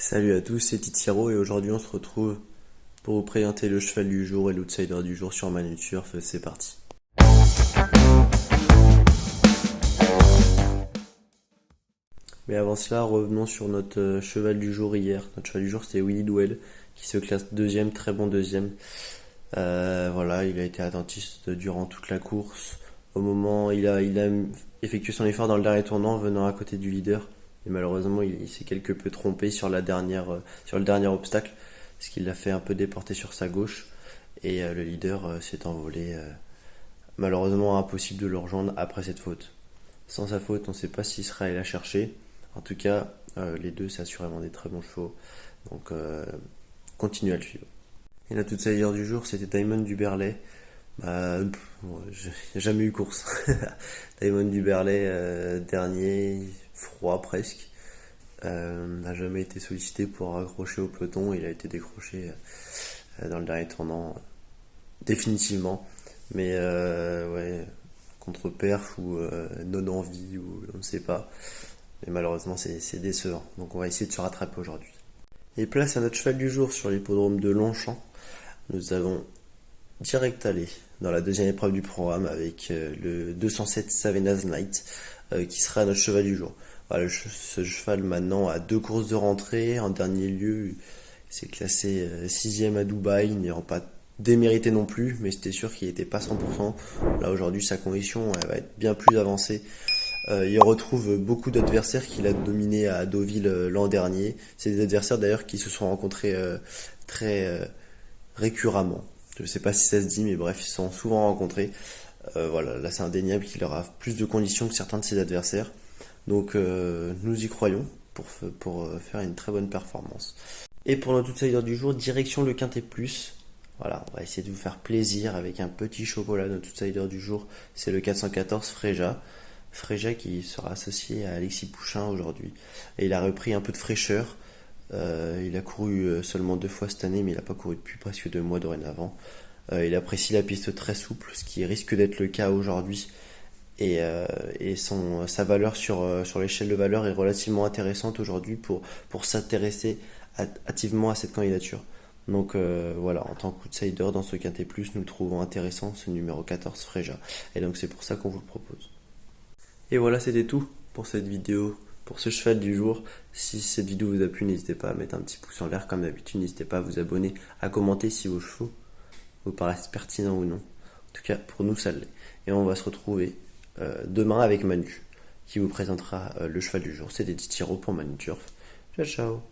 Salut à tous, c'est Titiro et aujourd'hui on se retrouve pour vous présenter le cheval du jour et l'outsider du jour sur Manu Turf. C'est parti. Mais avant cela, revenons sur notre cheval du jour hier. Notre cheval du jour c'était Willy Duel qui se classe deuxième, très bon deuxième. Voilà, il a été attentiste durant toute la course. Au moment, il a effectué son effort dans le dernier tournant, venant à côté du leader. Et malheureusement, il s'est quelque peu trompé sur sur le dernier obstacle, ce qui l'a fait un peu déporter sur sa gauche. Et le leader s'est envolé. Malheureusement, impossible de le rejoindre après cette faute. Sans sa faute, on ne sait pas s'il sera allé la chercher. En tout cas, les deux, c'est assurément des très bons chevaux. Donc, continue à le suivre. Et la toute sailleur du jour, c'était Diamond du Berlay. J'ai jamais eu course. Diamond du Berlay, dernier, froid presque. N'a jamais été sollicité pour accrocher au peloton. Il a été décroché dans le dernier tournant, définitivement. Mais ouais, contre perf ou non-envie, ou on ne sait pas. Mais malheureusement, c'est décevant. Donc on va essayer de se rattraper aujourd'hui. Et place à notre cheval du jour sur l'hippodrome de Longchamp. Nous avons direct allé dans la deuxième épreuve du programme avec le 207 Savenas Night qui sera notre cheval du jour. Voilà, ce cheval maintenant a deux courses de rentrée. En dernier lieu, il s'est classé sixième à Dubaï, n'ayant pas démérité non plus, mais c'était sûr qu'il n'était pas 100%. Là aujourd'hui, sa condition elle va être bien plus avancée. Il retrouve beaucoup d'adversaires qu'il a dominés à Deauville l'an dernier. C'est des adversaires d'ailleurs qui se sont rencontrés très récurremment. Je ne sais pas si ça se dit, mais bref, ils se sont souvent rencontrés. Voilà, là c'est indéniable qu'il aura plus de conditions que certains de ses adversaires. Donc nous y croyons pour faire une très bonne performance. Et pour notre outsider du jour, direction le Quintet Plus. Voilà, on va essayer de vous faire plaisir avec un petit chocolat. Notre outsider du jour, c'est le 414 Fréja. Fréja qui sera associé à Alexis Pouchin aujourd'hui. Et il a repris un peu de fraîcheur. Il a couru seulement 2 fois cette année, mais il n'a pas couru depuis presque 2 mois dorénavant. Il apprécie la piste très souple, ce qui risque d'être le cas aujourd'hui. Et sa valeur sur l'échelle de valeur est relativement intéressante aujourd'hui pour s'intéresser activement à cette candidature. Donc voilà, en tant qu'outsider dans ce Quintet Plus, nous trouvons intéressant ce numéro 14 Fréja. Et donc c'est pour ça qu'on vous le propose. Et voilà, c'était tout pour cette vidéo, pour ce cheval du jour. Si cette vidéo vous a plu, n'hésitez pas à mettre un petit pouce en l'air comme d'habitude. N'hésitez pas à vous abonner, à commenter si vos chevaux vous paraissent pertinents ou non. En tout cas, pour nous, ça l'est. Et on va se retrouver demain avec Manu, qui vous présentera le cheval du jour. C'était Titiro pour Manu Turf. Ciao, ciao.